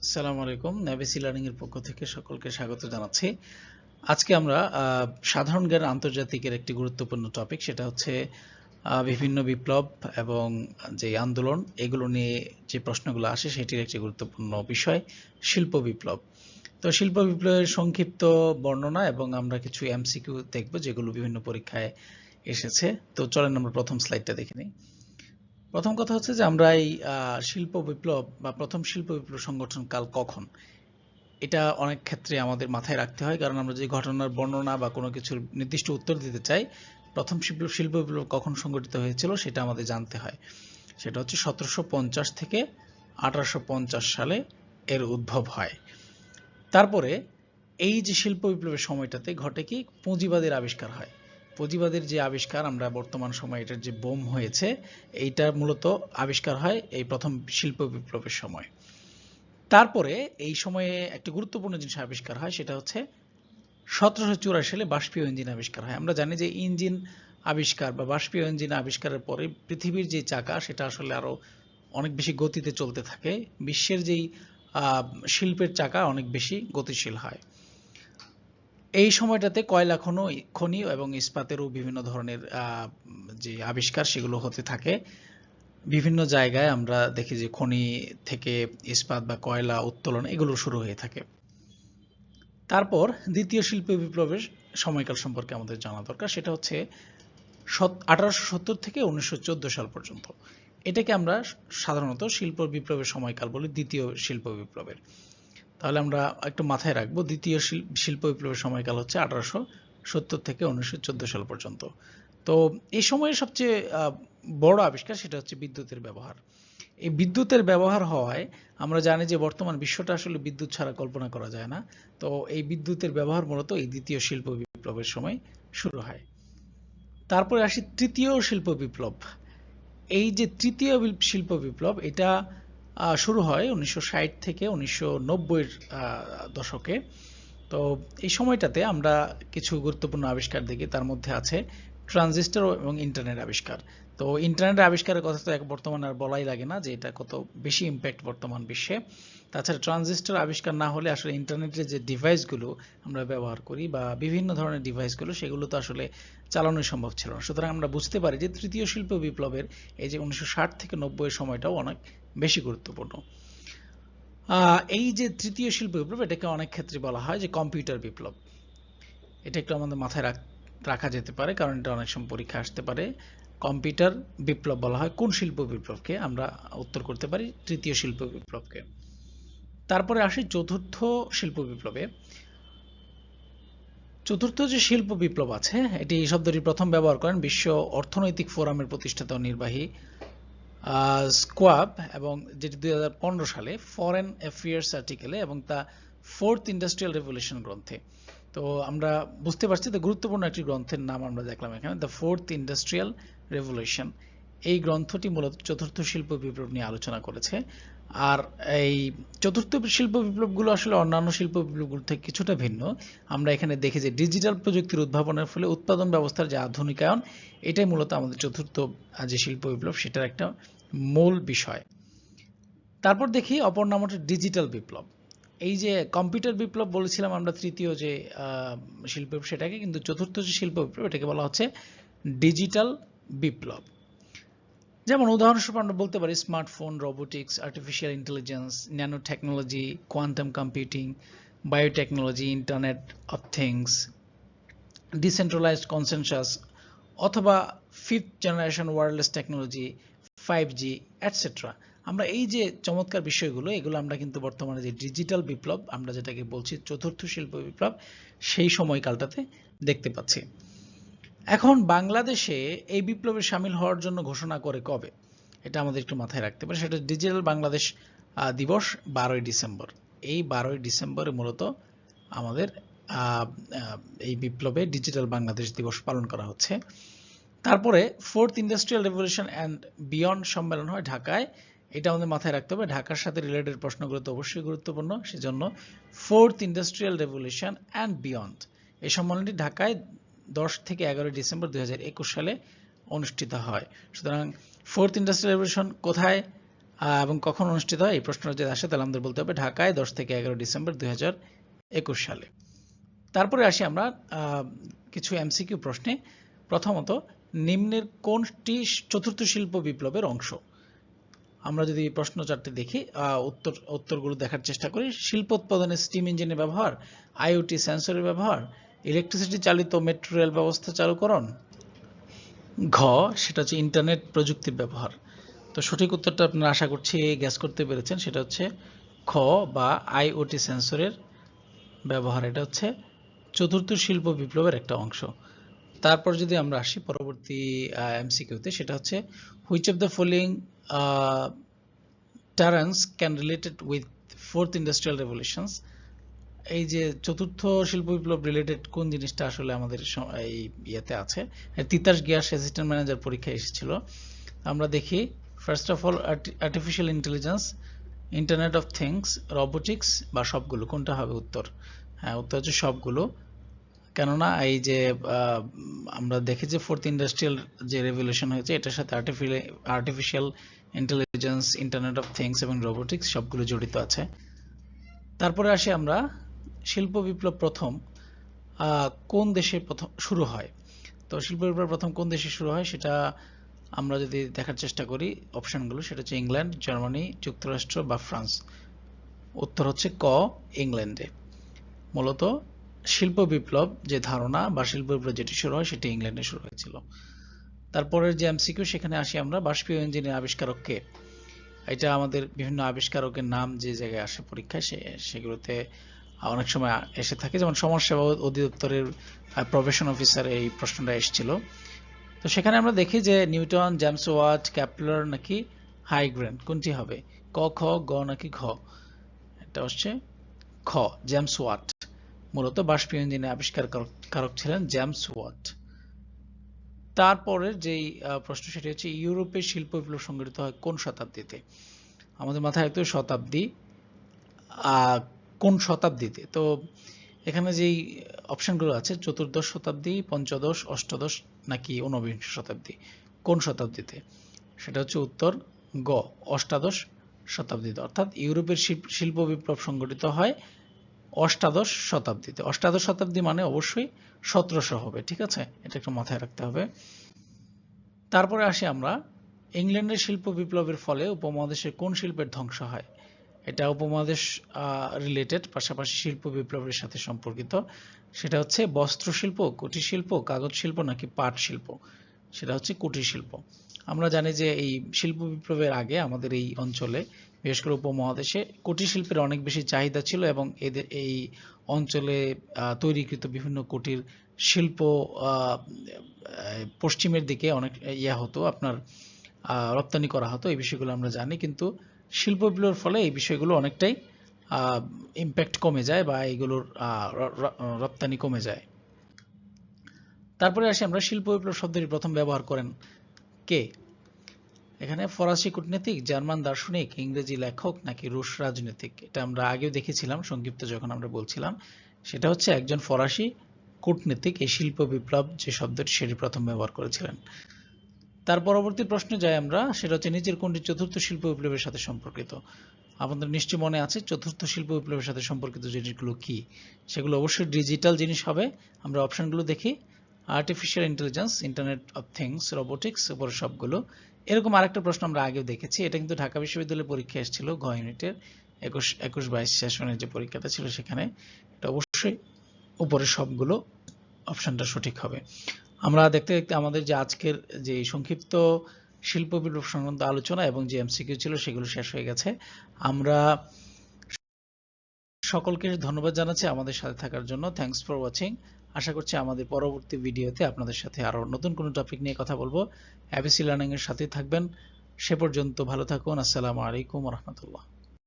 আসসালামু আলাইকুম। নেভিসি লার্নিং এর পক্ষ থেকে সকলকে স্বাগত জানাচ্ছি। আজকে আমরা সাধারণ জ্ঞান আন্তর্জাতিকের একটি গুরুত্বপূর্ণ টপিক, সেটা হচ্ছে বিভিন্ন বিপ্লব এবং যে আন্দোলন, এগুলো নিয়ে যে প্রশ্নগুলো আসে সেটির একটি গুরুত্বপূর্ণ বিষয় শিল্প বিপ্লব। তো শিল্প বিপ্লবের সংক্ষিপ্ত বর্ণনা এবং আমরা কিছু এমসিকিউ দেখব যেগুলো বিভিন্ন পরীক্ষায় এসেছে। তো চলেন আমরা প্রথম স্লাইডটা দেখে নিই। প্রথম কথা হচ্ছে যে আমরা এই শিল্প বিপ্লব বা প্রথম শিল্প বিপ্লব সংগঠন কাল কখন, এটা অনেক ক্ষেত্রে আমাদের মাথায় রাখতে হয়, কারণ আমরা যে ঘটনার বর্ণনা বা কোনো কিছুর নির্দিষ্ট উত্তর দিতে চাই, প্রথম শিল্প বিপ্লব কখন সংগঠিত হয়েছিল সেটা আমাদের জানতে হয়। সেটা হচ্ছে 1750 থেকে 1850 সালে এর উদ্ভব হয়। তারপরে এই যে শিল্প বিপ্লবের সময়টাতে ঘটে কি, পুঁজিবাদের আবিষ্কার হয়। পুঁজিবাদের যে আবিষ্কার, আমরা বর্তমান সময়ে এটার যে বোম হয়েছে, এইটা মূলত আবিষ্কার হয় এই প্রথম শিল্প বিপ্লবের সময়। তারপরে এই সময়ে একটি গুরুত্বপূর্ণ জিনিস আবিষ্কার হয়, সেটা হচ্ছে 1784 সালে বাষ্পীয় ইঞ্জিন আবিষ্কার হয়। আমরা জানি যে ইঞ্জিন আবিষ্কার বা বাষ্পীয় ইঞ্জিন আবিষ্কারের পরে পৃথিবীর যে চাকা, সেটা আসলে আরো অনেক বেশি গতিতে চলতে থাকে। বিশ্বের যেই শিল্পের চাকা অনেক বেশি গতিশীল হয়। এই সময়টাতে কয়লা খনি এবং ইস্পাতেরও বিভিন্ন ধরনের যে আবিষ্কার সেগুলো হতে থাকে। বিভিন্ন জায়গায় আমরা দেখি যে খনি থেকে ইস্পাত বা কয়লা উত্তোলন এগুলো শুরু হয়ে থাকে। তারপর দ্বিতীয় শিল্প বিপ্লবের সময়কাল সম্পর্কে আমাদের জানা দরকার, সেটা হচ্ছে 1870 থেকে 1914 সাল পর্যন্ত। এটাকে আমরা সাধারণত শিল্প বিপ্লবের সময়কাল বলি, দ্বিতীয় শিল্প বিপ্লবের। তাহলে আমরা একটু মাথায় রাখবো, দ্বিতীয় শিল্প বিপ্লবের সময়কাল হচ্ছে 1870 থেকে 1914 সাল পর্যন্ত। তো এই সময়ে সবচেয়ে বড় আবিষ্কার সেটা হচ্ছে বিদ্যুতের ব্যবহার। এই বিদ্যুতের ব্যবহার হওয়ায় আমরা জানি যে বর্তমান বিশ্বটা আসলে বিদ্যুৎ ছাড়া কল্পনা করা যায় না। তো এই বিদ্যুতের ব্যবহার মূলত এই দ্বিতীয় শিল্প বিপ্লবের সময় শুরু হয়। তারপরে আসি তৃতীয় শিল্প বিপ্লব। এই যে তৃতীয় শিল্প বিপ্লব, এটা শুরু হয় 1960 থেকে 1990-এর দশকে। তো এই সময়টাতে আমরা কিছু গুরুত্বপূর্ণ আবিষ্কার দেখি, তার মধ্যে আছে ট্রানজিস্টর এবং ইন্টারনেট আবিষ্কার। তো ইন্টারনেট আবিষ্কারের কথা তো বর্তমানে আর বলাই লাগে না যে এটা কত বেশি ইম্প্যাক্ট বর্তমান বিশ্বে। তাছাড়া ট্রানজিস্টর আবিষ্কার না হলে আসলে ইন্টারনেটের যে ডিভাইসগুলো আমরা ব্যবহার করি বা বিভিন্ন ধরনের ডিভাইসগুলো, সেগুলো তো আসলে চালানোই সম্ভব ছিল না। সুতরাং আমরা বুঝতে পারি যে তৃতীয় শিল্প বিপ্লবের এই যে 1960 থেকে 90-এর সময়টাও অনেক বেশি গুরুত্বপূর্ণ। এই যে তৃতীয় শিল্প বিপ্লব, এটাকে অনেক ক্ষেত্রে বলা হয় যে কম্পিউটার বিপ্লব। এটা একটু আমাদের মাথায় রাখা যেতে পারে, কারণ এটা অনেক সময় পরীক্ষা আসতে পারে। কম্পিউটার বিপ্লব বলা হয় কোন শিল্প বিপ্লবকে? আমরা উত্তর করতে পারি তৃতীয় শিল্প বিপ্লবকে। তারপরে আসি চতুর্থ শিল্প বিপ্লবে। চতুর্থ যে শিল্প বিপ্লব আছে, এটি এই শব্দটি প্রথম ব্যবহার করেন বিশ্ব অর্থনৈতিক ফোরামের প্রতিষ্ঠাতা নির্বাহী স্কোয়াব, এবং যেটি 2015 সালে ফরেন অ্যাফেয়ার্স আর্টিকেলে এবং তা ফোর্থ ইন্ডাস্ট্রিয়াল রেভলিউশন গ্রন্থে। তো আমরা বুঝতে পারছি যে গুরুত্বপূর্ণ একটি গ্রন্থের নাম আমরা দেখলাম এখানে, দ্য ফোর্থ ইন্ডাস্ট্রিয়াল রেভলিউশন। এই গ্রন্থটি মূলত চতুর্থ শিল্প বিপ্লব নিয়ে আলোচনা করেছে। আর এই চতুর্থ শিল্প বিপ্লবগুলো আসলে অন্যান্য শিল্প বিপ্লবগুলো থেকে কিছুটা ভিন্ন। আমরা এখানে দেখি যে ডিজিটাল প্রযুক্তির উদ্ভাবনের ফলে উৎপাদন ব্যবস্থার যে আধুনিকায়ন, এটাই মূলত আমাদের চতুর্থ যে শিল্প বিপ্লব সেটার একটা মূল বিষয়। তারপর দেখি অপর নাম হচ্ছে ডিজিটাল বিপ্লব। এই যে কম্পিউটার বিপ্লব বলেছিলাম আমরা তৃতীয় যে শিল্প, সেটাকে কিন্তু চতুর্থ যে শিল্প বিপ্লব এটাকে বলা হচ্ছে ডিজিটাল বিপ্লব। যেমন উদাহরণস্বরূপ আমরা বলতে পারি smartphone, robotics, artificial intelligence, nano technology, quantum computing, biotechnology, internet of things, decentralised consensus, অথবা fifth generation wireless technology, 5G, etcetera. আমরা এই যে চমৎকার বিষয়গুলো, এগুলো আমরা কিন্তু বর্তমানে যে ডিজিটাল বিপ্লব আমরা যেটাকে বলছি চতুর্থ শিল্প বিপ্লব, সেই সময়কালটাতে দেখতে পাচ্ছি। এখন বাংলাদেশে এই বিপ্লবে সামিল হওয়ার জন্য ঘোষণা করে কবে, এটা আমাদের একটু মাথায় রাখতে পারে। সেটা ডিজিটাল বাংলাদেশ দিবস 12ই ডিসেম্বর। এই 12ই ডিসেম্বরে মূলত আমাদের এই বিপ্লবে ডিজিটাল বাংলাদেশ দিবস পালন করা হচ্ছে। তারপরে fourth industrial revolution and beyond সম্মেলন হয় ঢাকায়। এটা আমাদের মাথায় রাখতে হবে, ঢাকার সাথে রিলেটেড প্রশ্নগুলো তো অবশ্যই গুরুত্বপূর্ণ, সেজন্য fourth industrial revolution and beyond এই সম্মেলনটি ঢাকায় 10 থেকে 11 ডিসেম্বর 2021 সালে অনুষ্ঠিত হয়। সুতরাং ফোর্থ ইন্ডাস্ট্রিয়াল রেভলিউশন কোথায় এবং কখন অনুষ্ঠিত হয় এই প্রশ্নটা যদি আসে তাহলে আমাদের বলতে হবে ঢাকায় 10 থেকে 11 ডিসেম্বর 2021 সালে। তারপরে আসি আমরা কিছু এমসিকিউ প্রশ্নে। প্রথমত, নিম্নের কোনটি চতুর্থ শিল্প বিপ্লবের অংশ? আমরা যদি প্রশ্ন চারটি দেখি, উত্তরগুলো দেখার চেষ্টা করি। শিল্প উৎপাদনে স্টিম ইঞ্জিনের ব্যবহার, আইওটি সেন্সরের ব্যবহার, ইলেকট্রিসিটি চালিত মেট্রো রেল ব্যবস্থা চালুকরণ, ঘ সেটা হচ্ছে ইন্টারনেট প্রযুক্তির ব্যবহার। তো সঠিক উত্তরটা আপনারা আশা করছি গ্যাস করতে পেরেছেন, সেটা হচ্ছে খ বা আইওটি সেন্সরের ব্যবহার। এটা হচ্ছে চতুর্থ শিল্প বিপ্লবের একটা অংশ। তারপর যদি আমরা আসি পরবর্তী এমসিকিউতে, সেটা হচ্ছে which of the following terms can related with fourth industrial revolutions. এই যে চতুর্থ শিল্প বিপ্লব রিলেটেড কোন জিনিসটা আসলে আমাদের এই ইয়েতে আছে। তিতাস গ্যাস অ্যাসিস্ট্যান্ট ম্যানেজার পরীক্ষায় এসেছিল। আমরা দেখি, first of all artificial intelligence, internet of things, robotics বা সবগুলো, কোনটা হবে উত্তর? হ্যাঁ, উত্তর হচ্ছে সবগুলো। কেননা এই যে আমরা দেখি যে ফোর্থ ইন্ডাস্ট্রিয়াল যে রেভলিউশন হয়েছে এটার সাথে artificial intelligence, internet of things এবং রোবোটিক্স সবগুলো জড়িত আছে। তারপরে আসি আমরা, শিল্প বিপ্লব প্রথম কোন দেশে প্রথম শুরু হয়? তো শিল্প বিপ্লব প্রথম কোন দেশে শুরু হয় সেটা আমরা যদি দেখার চেষ্টা করি অপশনগুলো, সেটা হচ্ছে ইংল্যান্ড, জার্মানি, যুক্তরাষ্ট্র বা ফ্রান্স। উত্তর হচ্ছে ক, ইংল্যান্ডে। মূলত শিল্প বিপ্লব যে ধারণা বা শিল্প বিপ্লব যেটি শুরু হয় সেটি ইংল্যান্ডে শুরু হয়েছিল। তারপরের যে এমসিকিউ, সেখানে আসি আমরা, বাষ্পীয় ইঞ্জিনের আবিষ্কারক কে? এটা আমাদের বিভিন্ন আবিষ্কারকের নাম যে জায়গায় আসে পরীক্ষায় সেগুলোতে অনেক সময় এসে থাকে, যেমন সমাজসেবা অধিদপ্তরের প্রফেশন অফিসার এই প্রশ্নটা এসেছিল। তো সেখানে আমরা দেখি যে নিউটন, জেমস ওয়াট, কেপলার নাকি হাইগ্রেন, কোনটি হবে? ক, খ, গ নাকি ঘ? এটা হচ্ছে খ, জেমস ওয়াট। মূলত বাষ্পীয় ইঞ্জিনের আবিষ্কারক ছিলেন জেমস ওয়াট। তারপরের যেই প্রশ্ন সেটি হচ্ছে ইউরোপের শিল্প বিপ্লব সংঘটিত হয় কোন শতাব্দীতে? আমাদের মাথায় রাখতে হবে শতাব্দী, কোন শতাব্দীতে। তো এখানে যেই অপশনগুলো আছে, চতুর্দশ শতাব্দী, পঞ্চদশ, অষ্টাদশ নাকি ঊনবিংশ শতাব্দী, কোন শতাব্দীতে? সেটা হচ্ছে উত্তর গ, অষ্টাদশ শতাব্দীতে। অর্থাৎ ইউরোপের শিল্প বিপ্লব সংঘটিত হয় অষ্টাদশ শতাব্দীতে। অষ্টাদশ শতাব্দী মানে অবশ্যই 1700 হবে, ঠিক আছে? এটা একটু মাথায় রাখতে হবে। তারপরে আসি আমরা, ইংল্যান্ডের শিল্প বিপ্লবের ফলে উপমহাদেশের কোন শিল্পের ধ্বংস হয়? এটা উপমহাদেশ রিলেটেড, পাশাপাশি শিল্প বিপ্লবের সাথে সম্পর্কিত। সেটা হচ্ছে বস্ত্র শিল্প, কুটির শিল্প, কাগজ শিল্প নাকি পাট শিল্প? সেটা হচ্ছে কুটির শিল্প। আমরা জানি যে এই শিল্প বিপ্লবের আগে আমাদের এই অঞ্চলে, বিশেষ করে উপমহাদেশে, কুটির শিল্পের অনেক বেশি চাহিদা ছিল এবং এই অঞ্চলে তৈরিকৃত বিভিন্ন কুটির শিল্প পশ্চিমের দিকে অনেক হতো, আপনার রপ্তানি করা হতো। এই বিষয়গুলো আমরা জানি, কিন্তু শিল্প বিপ্লবের ফলে এই বিষয়গুলো অনেকটাই ইম্প্যাক্ট কমে যায় বা এইগুলোর রপ্তানি কমে যায়। তারপরে আসি আমরা, শিল্প বিপ্লব শব্দটি প্রথম ব্যবহার করেন কে? এখানে ফরাসি কূটনীতিক, জার্মান দার্শনিক, ইংরেজি লেখক নাকি রুশ রাজনীতিক? এটা আমরা আগেও দেখেছিলাম সংক্ষিপ্ত যখন আমরা বলছিলাম। সেটা হচ্ছে একজন ফরাসি কূটনীতিক এই শিল্প বিপ্লব যে শব্দটি সেটি প্রথম ব্যবহার করেছিলেন। তার পরবর্তী প্রশ্নে যাই আমরা, সেটা হচ্ছে নিচের কোনটি চতুর্থ শিল্প বিপ্লবের সাথে সম্পর্কিত? আপনাদের নিশ্চয় মনে আছে চতুর্থ শিল্প বিপ্লবের সাথে সম্পর্কিত জিনিসগুলো কি? সেগুলো অবশ্যই ডিজিটাল জিনিস হবে। আমরা অপশনগুলো দেখি, artificial intelligence, internet of things, robotics, উপরে সবগুলো। এরকম আরেকটা প্রশ্ন আমরা আগেও দেখেছি, এটা কিন্তু ঢাকা বিশ্ববিদ্যালয়ের পরীক্ষা এসেছিল ঘ ইউনিটের 21-22 সেশনের যে পরীক্ষাটা ছিল সেখানে। এটা অবশ্যই উপরে সবগুলো অপশনটা সঠিক হবে। আমরা দেখতে দেখতে আমাদের যে আজকের যে সংক্ষিপ্ত শিল্প বিপ্লব সংক্রান্ত আলোচনা এবং যে এমসিকিউ ছিল সেগুলো শেষ হয়ে গেছে। আমরা সকলকে ধন্যবাদ জানাচ্ছি আমাদের সাথে থাকার জন্য। Thanks for watching. আশা করছি আমাদের পরবর্তী ভিডিওতে আপনাদের সাথে আরো নতুন কোনো টপিক নিয়ে কথা বলবো। এবিসি লার্নিং এর সাথে থাকবেন। সে পর্যন্ত ভালো থাকুন। আসসালামু আলাইকুম ওয়া রাহমাতুল্লাহ।